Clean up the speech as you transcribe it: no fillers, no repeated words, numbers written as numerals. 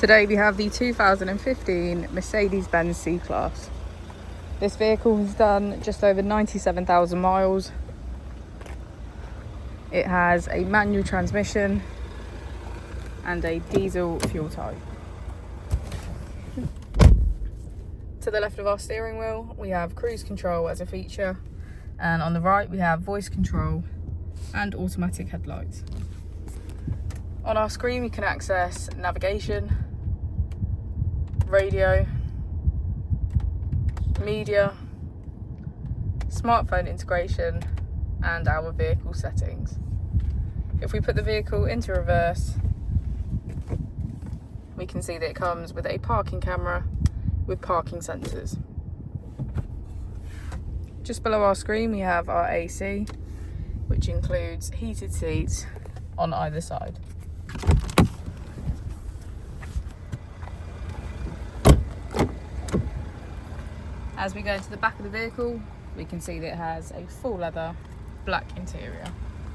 Today we have the 2015 Mercedes-Benz C-Class. This vehicle has done just over 97,000 miles. It has a manual transmission and a diesel fuel type. To the left of our steering wheel we have cruise control as a feature, and on the right we have voice control and automatic headlights. On our screen we can access navigation, radio, media, smartphone integration and our vehicle settings. If we put the vehicle into reverse, we can see that it comes with a parking camera with parking sensors. Just below our screen we have our AC, which includes heated seats on either side. As we go to the back of the vehicle, we can see that it has a full leather black interior.